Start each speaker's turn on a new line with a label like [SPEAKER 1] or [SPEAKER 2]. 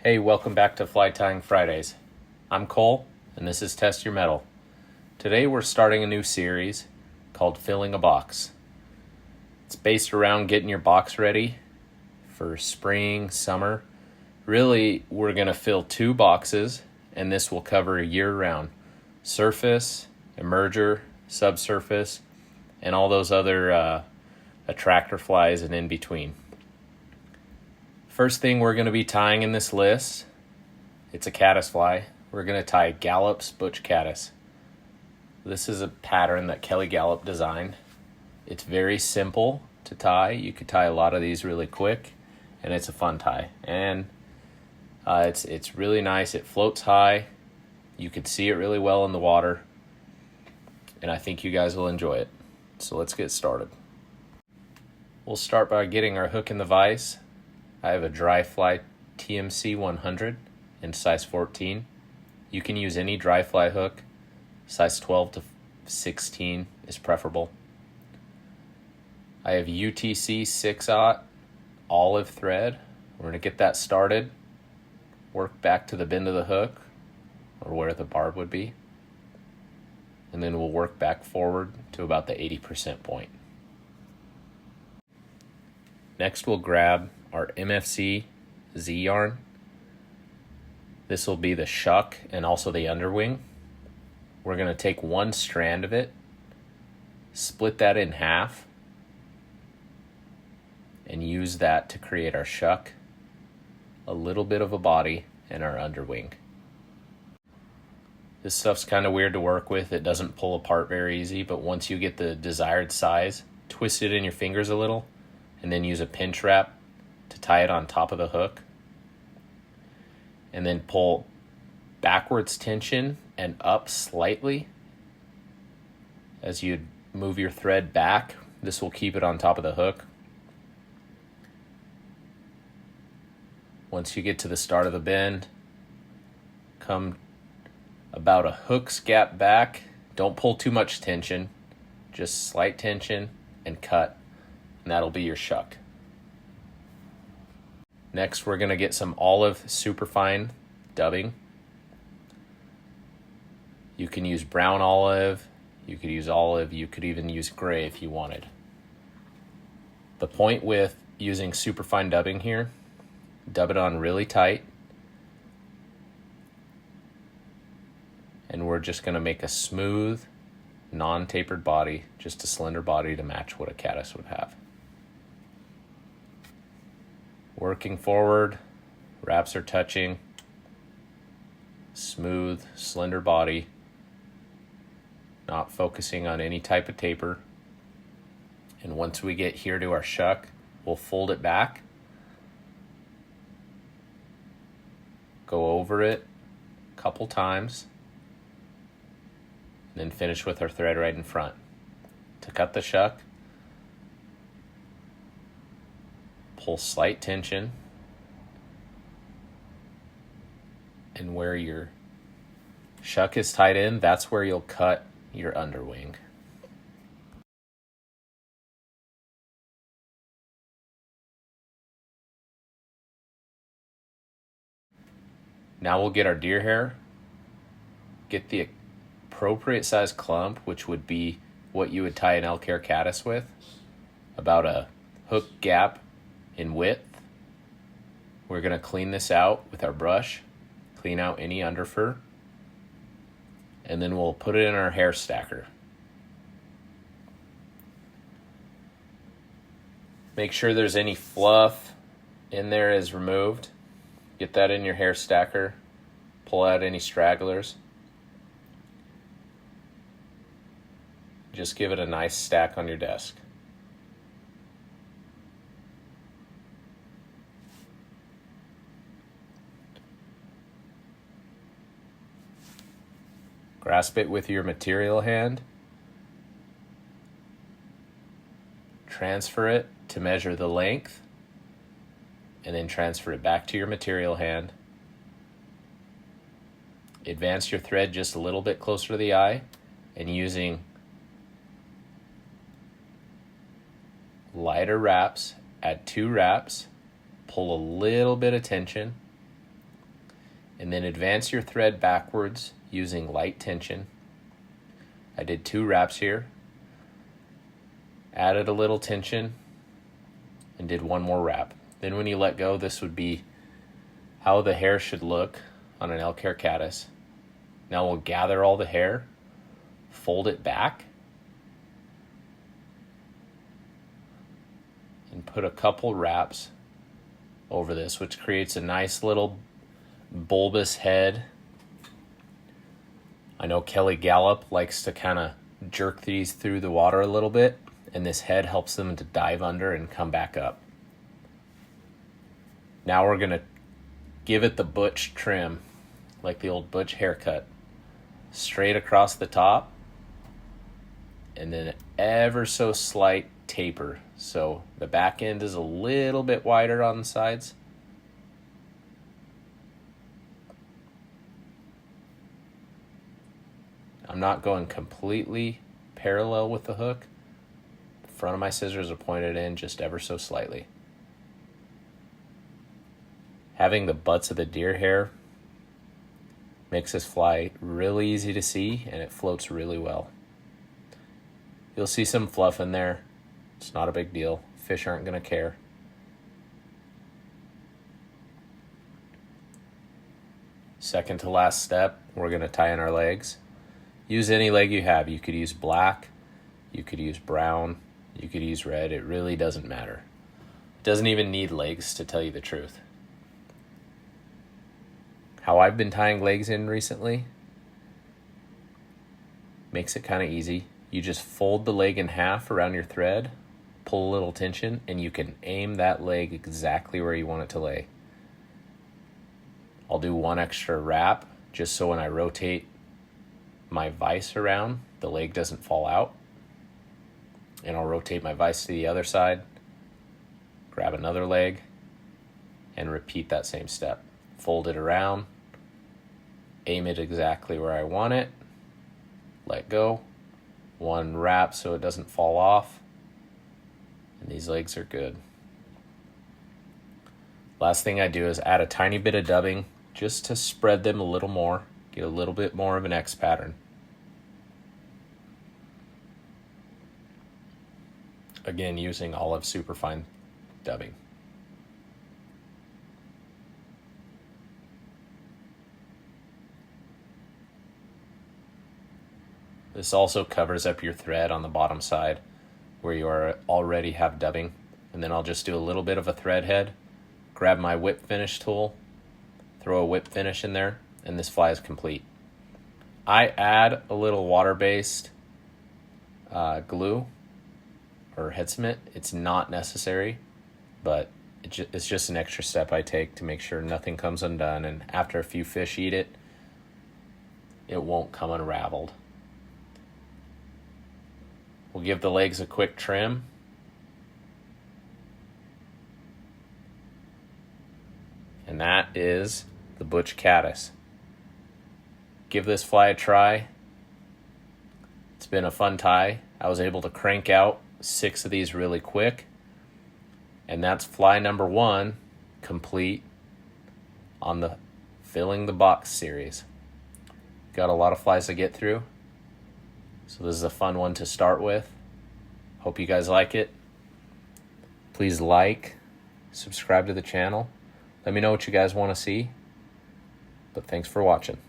[SPEAKER 1] Hey, welcome back to Fly Tying Fridays. I'm Cole, and this is Test Your Metal. Today we're starting a new series called Filling a Box. It's based around getting your box ready for spring, summer. Really, we're going to fill 2 boxes, and this will cover year-round. Surface, emerger, subsurface, and all those other attractor flies and in between. First thing we're going to be tying in this list, it's a caddis fly. We're going to tie Galloup's Butch Caddis. This is a pattern that Kelly Galloup designed. It's very simple to tie. You could tie a lot of these really quick, and it's a fun tie. And it's really nice. It floats high. You could see it really well in the water, and I think you guys will enjoy it. So let's get started. We'll start by getting our hook in the vise. I have a dry fly TMC 100 in size 14. You can use any dry fly hook. Size 12 to 16 is preferable. I have UTC 6/0 olive thread. We're going to get that started. Work back to the bend of the hook, or where the barb would be. And then we'll work back forward to about the 80% point. Next we'll grab our MFC Z yarn. This will be the Shuck and also the Underwing. We're going to take one strand of it, split that in half, and use that to create our Shuck, a little bit of a body, and our Underwing. This stuff's kind of weird to work with. It doesn't pull apart very easy, but once you get the desired size, twist it in your fingers a little, and then use a pinch wrap to tie it on top of the hook, and then pull backwards tension and up slightly as you move your thread back. This will keep it on top of the hook. Once you get to the start of the bend, come about a hook's gap back. Don't pull too much tension, just slight tension, and cut, and that'll be your Shuck. Next, we're going to get some olive Superfine dubbing. You can use brown olive, you could use olive, you could even use gray if you wanted. The point with using Superfine dubbing here, dub it on really tight, and we're just going to make a smooth, non-tapered body, just a slender body to match what a caddis would have. Working forward, wraps are touching, smooth, slender body, not focusing on any type of taper. And once we get here to our Shuck, we'll fold it back, go over it a couple times, and then finish with our thread right in front. To cut the Shuck, pull slight tension, and where your Shuck is tied in, that's where you'll cut your Underwing. Now we'll get our deer hair, get the appropriate size clump, which would be what you would tie an elk hair caddis with, about a hook gap in width. We're going to clean this out with our brush, clean out any underfur, and then we'll put it in our hair stacker. Make sure there's any fluff in there is removed. Get that in your hair stacker, pull out any stragglers. Just give it a nice stack on your desk. Grasp it with your material hand. Transfer it to measure the length, and then transfer it back to your material hand. Advance your thread just a little bit closer to the eye, and using lighter wraps, add 2 wraps, pull a little bit of tension, and then advance your thread backwards using light tension. I did 2 wraps here, added a little tension, and did 1 more wrap. Then when you let go, this would be how the hair should look on an elk hair caddis. Now we'll gather all the hair, fold it back, and put a couple wraps over this, which creates a nice little bulbous head. I know Kelly Galloup likes to kind of jerk these through the water a little bit, and this head helps them to dive under and come back up. Now we're going to give it the butch trim, like the old butch haircut. Straight across the top, and then ever so slight taper. So the back end is a little bit wider on the sides. I'm not going completely parallel with the hook. The front of my scissors are pointed in just ever so slightly. Having the butts of the deer hair makes this fly really easy to see, and it floats really well. You'll see some fluff in there. It's not a big deal. Fish aren't going to care. Second to last step, we're going to tie in our legs. Use any leg you have. You could use black, you could use brown, you could use red. It really doesn't matter. It doesn't even need legs, to tell you the truth. How I've been tying legs in recently makes it kind of easy. You just fold the leg in half around your thread, pull a little tension, and you can aim that leg exactly where you want it to lay. I'll do 1 extra wrap just so when I rotate my vise around, the leg doesn't fall out. And I'll rotate my vise to the other side, grab another leg, and repeat that same step. Fold it around, aim it exactly where I want it, let go, 1 wrap so it doesn't fall off, and these legs are good. Last thing I do is add a tiny bit of dubbing just to spread them a little more, get a little bit more of an X pattern. Again, using olive superfine dubbing. This also covers up your thread on the bottom side where you already have dubbing. And then I'll just do a little bit of a thread head, grab my whip finish tool, throw a whip finish in there, and this fly is complete. I add a little water-based glue or head cement. It's not necessary, but it's just an extra step I take to make sure nothing comes undone, and after a few fish eat it, it won't come unraveled. We'll give the legs a quick trim. And that is the Butch Caddis. Give this fly a try. It's been a fun tie. I was able to crank out 6 of these really quick. And that's fly number 1 complete on the Filling the Box series. Got a lot of flies to get through. So this is a fun one to start with. Hope you guys like it. Please like, subscribe to the channel. Let me know what you guys want to see. But thanks for watching.